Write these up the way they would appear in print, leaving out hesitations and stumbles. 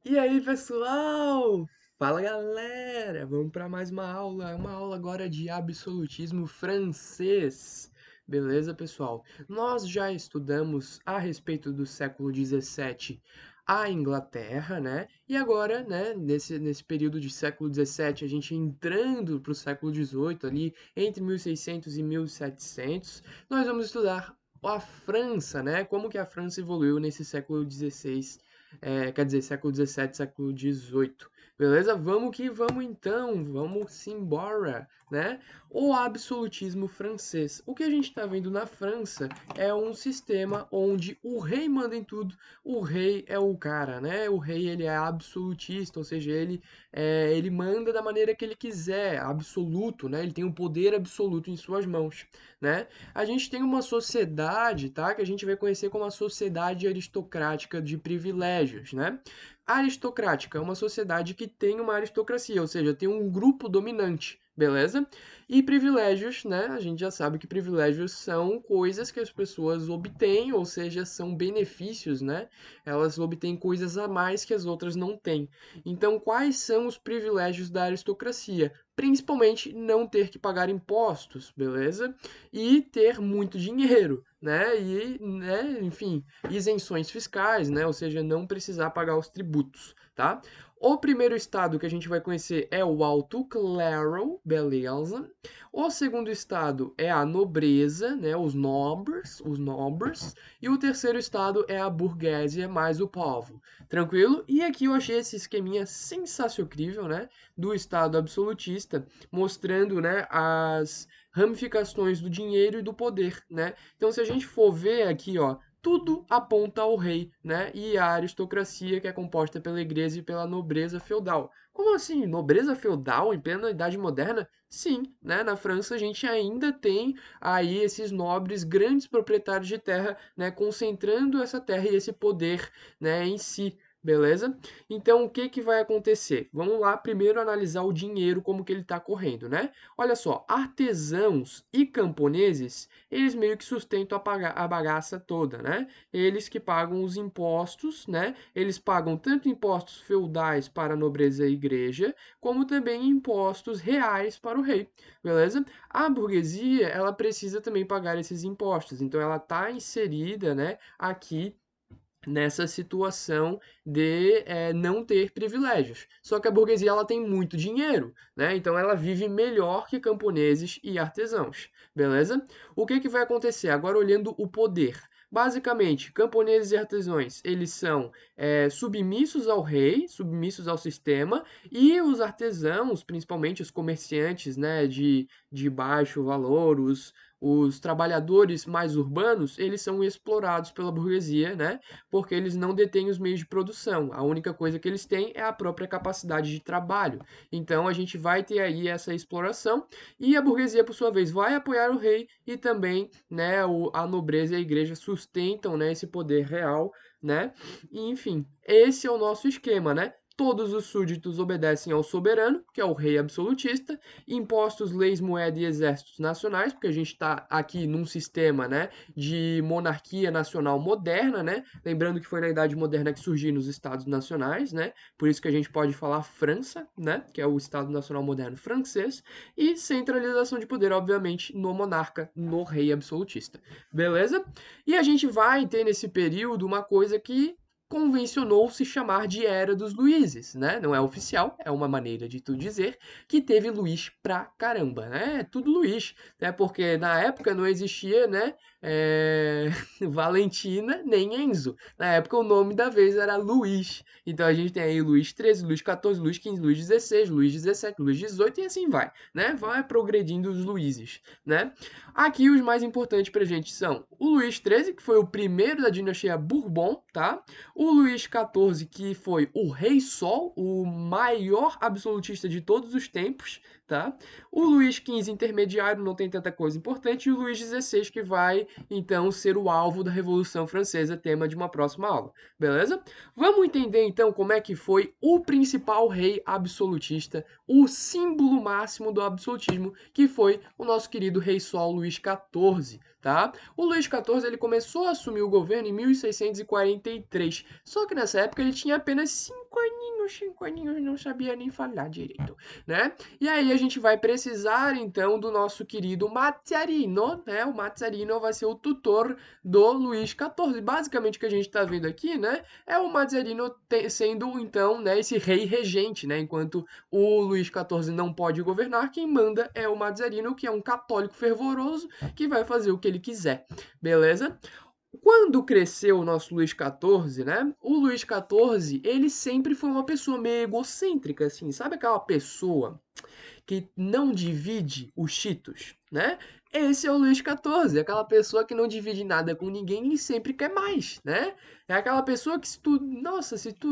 E aí, pessoal? Fala, galera! Vamos para mais uma aula agora de absolutismo francês. Beleza, pessoal? Nós já estudamos a respeito do século XVII a Inglaterra, né? E agora, né, nesse período de século XVII, a gente entrando para o século XVIII, ali entre 1600 e 1700, nós vamos estudar a França, né? Como que a França evoluiu nesse século XVI, quer dizer, século XVII, século XVIII. Beleza? Vamos que vamos então, vamos embora, né? O absolutismo francês. O que a gente está vendo na França é um sistema onde o rei manda em tudo, o rei é o cara, né? O rei ele é absolutista, ou seja, ele manda da maneira que ele quiser, absoluto, né? Ele tem o poder absoluto em suas mãos, né? A gente tem uma sociedade, tá? Que a gente vai conhecer como a sociedade aristocrática de privilégios, né? Aristocrática é uma sociedade que tem uma aristocracia, ou seja, tem um grupo dominante, beleza? E privilégios, né? A gente já sabe que privilégios são coisas que as pessoas obtêm, ou seja, são benefícios, né? Elas obtêm coisas a mais que as outras não têm. Então, quais são os privilégios da aristocracia? Principalmente não ter que pagar impostos, beleza? E ter muito dinheiro, né? E, né, enfim, isenções fiscais, né? Ou seja, não precisar pagar os tributos, tá? O primeiro estado que a gente vai conhecer é o Alto Clero, beleza? O segundo estado é a nobreza, né? Os nobres. E o terceiro estado é a burguesia mais o povo. Tranquilo? E aqui eu achei esse esqueminha sensacional, né? Do estado absolutista, mostrando, né, as ramificações do dinheiro e do poder, né? Então, se a gente for ver aqui, ó, tudo aponta ao rei, né? E a aristocracia que é composta pela igreja e pela nobreza feudal. Como assim? Nobreza feudal em plena Idade Moderna? Sim, né? Na França a gente ainda tem aí esses nobres grandes proprietários de terra, né? Concentrando essa terra e esse poder, né? Em si. Beleza? Então, o que que vai acontecer? Vamos lá primeiro analisar o dinheiro, como que ele está correndo, né? Olha só, artesãos e camponeses, eles meio que sustentam a bagaça toda, né? Eles que pagam os impostos, né? Eles pagam tanto impostos feudais para a nobreza e igreja, como também impostos reais para o rei, beleza? A burguesia, ela precisa também pagar esses impostos, então ela está inserida, né, aqui nessa situação de não ter privilégios. Só que a burguesia ela tem muito dinheiro, né? Então ela vive melhor que camponeses e artesãos, beleza? O que que vai acontecer? Agora olhando o poder. Basicamente, camponeses e artesãos, eles são submissos ao rei, submissos ao sistema, e os artesãos, principalmente os comerciantes, né, de baixo valor, os trabalhadores mais urbanos, eles são explorados pela burguesia, né? Porque eles não detêm os meios de produção. A única coisa que eles têm é a própria capacidade de trabalho. Então a gente vai ter aí essa exploração e a burguesia, por sua vez, vai apoiar o rei e também, né, a nobreza e a igreja sustentam, né, esse poder real, né? E, enfim, esse é o nosso esquema, né? Todos os súditos obedecem ao soberano, que é o rei absolutista, impostos, leis, moeda e exércitos nacionais, porque a gente está aqui num sistema, né, de monarquia nacional moderna, né? Lembrando que foi na Idade Moderna que surgiram os Estados Nacionais, né? Por isso que a gente pode falar França, né? Que é o Estado Nacional Moderno francês. E centralização de poder, obviamente, no monarca, no rei absolutista. Beleza? E a gente vai ter nesse período uma coisa que convencionou se chamar de Era dos Luíses, né? Não é oficial, é uma maneira de tu dizer que teve Luís pra caramba, né? É tudo Luís, né? Porque na época não existia, né? é, Valentina nem Enzo. Na época o nome da vez era Luís. Então a gente tem aí Luís 13, Luís 14, Luís 15, Luís 16, Luís 17, Luís 18 e assim vai, né? Vai progredindo os Luíses, né? Aqui os mais importantes pra gente são o Luís 13, que foi o primeiro da dinastia Bourbon, tá? O Luís 14, que foi o Rei Sol, o maior absolutista de todos os tempos, tá? O Luís 15 intermediário, não tem tanta coisa importante, e o Luís 16 que vai então ser o alvo da Revolução Francesa, tema de uma próxima aula, beleza? Vamos entender então como é que foi o principal rei absolutista, o símbolo máximo do absolutismo, que foi o nosso querido rei Sol Luís XIV, tá? O Luís XIV ele começou a assumir o governo em 1643, só que nessa época ele tinha apenas 5 aninhos, não sabia nem falar direito, né? E aí a gente vai precisar então do nosso querido Mazzarino, né? O Mazzarino vai ser o tutor do Luís XIV. Basicamente o que a gente está vendo aqui, né, é o Mazzarino sendo então, né, esse rei regente, né? Enquanto o Luís XIV não pode governar, quem manda é o Mazzarino, que é um católico fervoroso que vai fazer o que ele quiser, beleza? Quando cresceu o nosso Luís XIV, né? O Luís XIV, ele sempre foi uma pessoa meio egocêntrica, assim. Sabe aquela pessoa que não divide os cheetos, né? Esse é o Luís XIV, aquela pessoa que não divide nada com ninguém e sempre quer mais, né? É aquela pessoa que se tu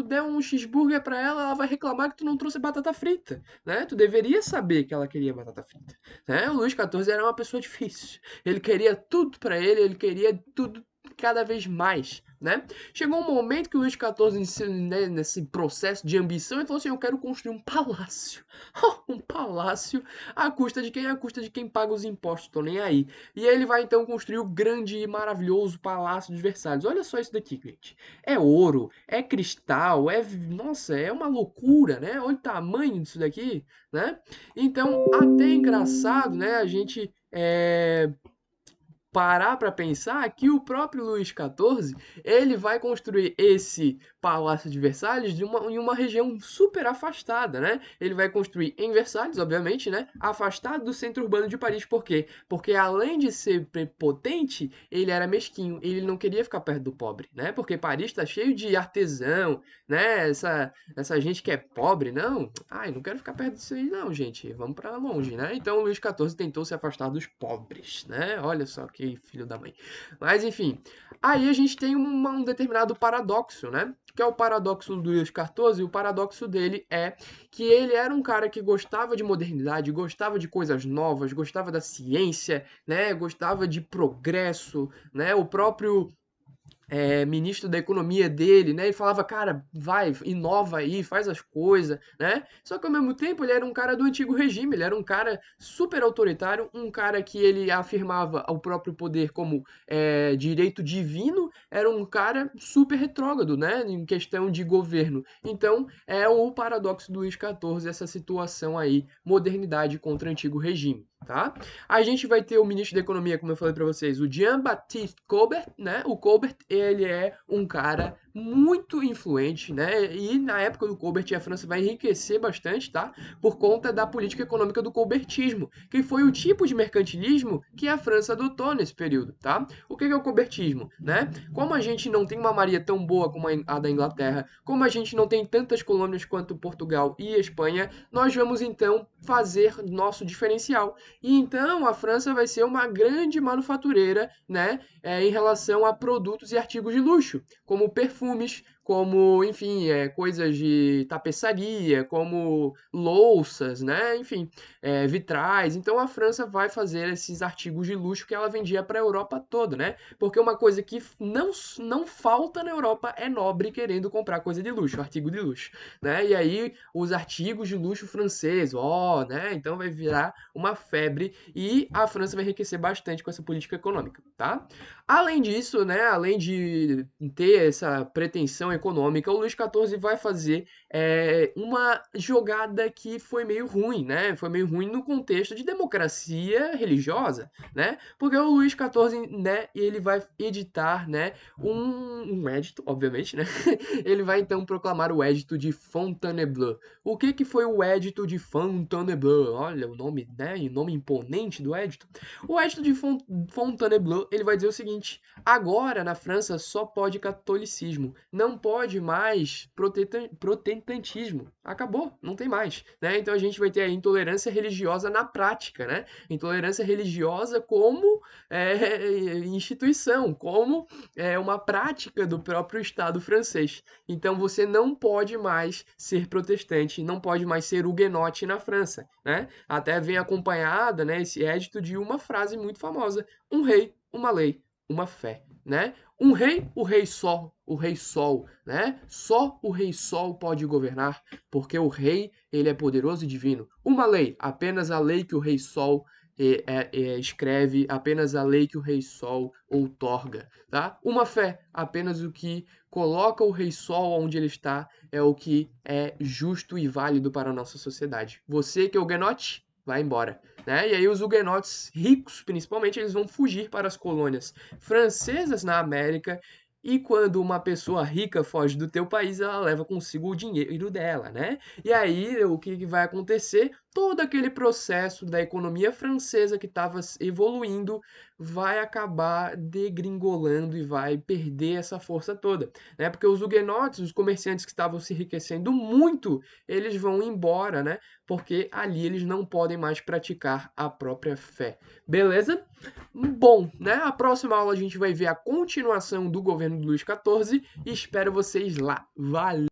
der um cheeseburger pra ela, ela vai reclamar que tu não trouxe batata frita, né? Tu deveria saber que ela queria batata frita, né? O Luís XIV era uma pessoa difícil. Ele queria tudo pra ele queria tudo cada vez mais, né? Chegou um momento que o Luís XIV, né, nesse processo de ambição, ele falou assim: eu quero construir um palácio. Um palácio à custa de quem? À custa de quem paga os impostos, tô nem aí. E ele vai então construir o grande e maravilhoso Palácio de Versalhes. Olha só isso daqui, gente. É ouro, é cristal, nossa, é uma loucura, né? Olha o tamanho disso daqui, né? Então, até é engraçado, né? A gente parar para pensar que o próprio Luís XIV ele vai construir esse Palácio de Versalhes em uma região super afastada, né? Ele vai construir em Versalhes, obviamente, né? Afastado do centro urbano de Paris. Por quê? Porque além de ser prepotente, ele era mesquinho. Ele não queria ficar perto do pobre, né? Porque Paris está cheio de artesão, né? Essa gente que é pobre, não. Ai, não quero ficar perto disso aí, não, gente. Vamos para longe, né? Então o Luís XIV tentou se afastar dos pobres, né? Olha só que filho da mãe. Mas enfim, aí a gente tem um determinado paradoxo, né? Que é o paradoxo do Luís XIV, e o paradoxo dele é que ele era um cara que gostava de modernidade, gostava de coisas novas, gostava da ciência, né? Gostava de progresso, né? O próprio ministro da economia dele, né? Ele falava, cara, vai, inova aí, faz as coisas, né? Só que ao mesmo tempo ele era um cara do antigo regime, ele era um cara super autoritário, um cara que ele afirmava o próprio poder como direito divino, era um cara super retrógrado, né? Em questão de governo. Então é o paradoxo do Luís XIV, essa situação aí, modernidade contra antigo regime. Tá? A gente vai ter o ministro da Economia, como eu falei para vocês, o Jean-Baptiste Colbert, né? O Colbert, ele é um cara muito influente, né? E na época do Colbert, a França vai enriquecer bastante, tá? Por conta da política econômica do colbertismo, que foi o tipo de mercantilismo que a França adotou nesse período, tá? O que é o colbertismo, né? Como a gente não tem uma marinha tão boa como a da Inglaterra, como a gente não tem tantas colônias quanto Portugal e Espanha, nós vamos então fazer nosso diferencial. E então a França vai ser uma grande manufatureira, né, em relação a produtos e artigos de luxo, como perfumes, como, enfim, coisas de tapeçaria, como louças, né, enfim, vitrais. Então a França vai fazer esses artigos de luxo que ela vendia para a Europa toda, né? Porque uma coisa que não falta na Europa é nobre querendo comprar coisa de luxo, artigo de luxo, né? E aí os artigos de luxo francês, ó, né? Então vai virar uma febre e a França vai enriquecer bastante com essa política econômica, tá? Além disso, né, além de ter essa pretensão econômica, o Luís XIV vai fazer uma jogada que foi meio ruim, né? Foi meio ruim no contexto de democracia religiosa, né? Porque o Luís XIV, né, ele vai editar, né, um edito, obviamente, né? Ele vai então proclamar o Edito de Fontainebleau. O que que foi o Edito de Fontainebleau? Olha o nome, né? O nome imponente do Edito. O Edito de Fontainebleau, ele vai dizer o seguinte: agora na França só pode catolicismo, não pode mais protestantismo. Acabou, não tem mais, né? Então a gente vai ter a intolerância religiosa na prática, né? Intolerância religiosa como instituição, como uma prática do próprio Estado francês. Então você não pode mais ser protestante, não pode mais ser huguenote na França, né? Até vem acompanhada, né, esse édito de uma frase muito famosa: um rei, uma lei. uma fé, né? Um rei, o rei Sol, né? Só o rei Sol pode governar, porque o rei, ele é poderoso e divino. Uma lei, apenas a lei que o rei Sol escreve, apenas a lei que o rei Sol outorga, tá? Uma fé, apenas o que coloca o rei Sol onde ele está é o que é justo e válido para a nossa sociedade. Você que é huguenote, vai embora, né? E aí os huguenotes ricos, principalmente, eles vão fugir para as colônias francesas na América. E quando uma pessoa rica foge do teu país, ela leva consigo o dinheiro dela, né? E aí o que vai acontecer? Todo aquele processo da economia francesa que estava evoluindo vai acabar degringolando e vai perder essa força toda, né? Porque os huguenotes, os comerciantes que estavam se enriquecendo muito, eles vão embora, né? Porque ali eles não podem mais praticar a própria fé. Beleza? Bom, né? A próxima aula a gente vai ver a continuação do governo do Luís XIV e espero vocês lá. Valeu!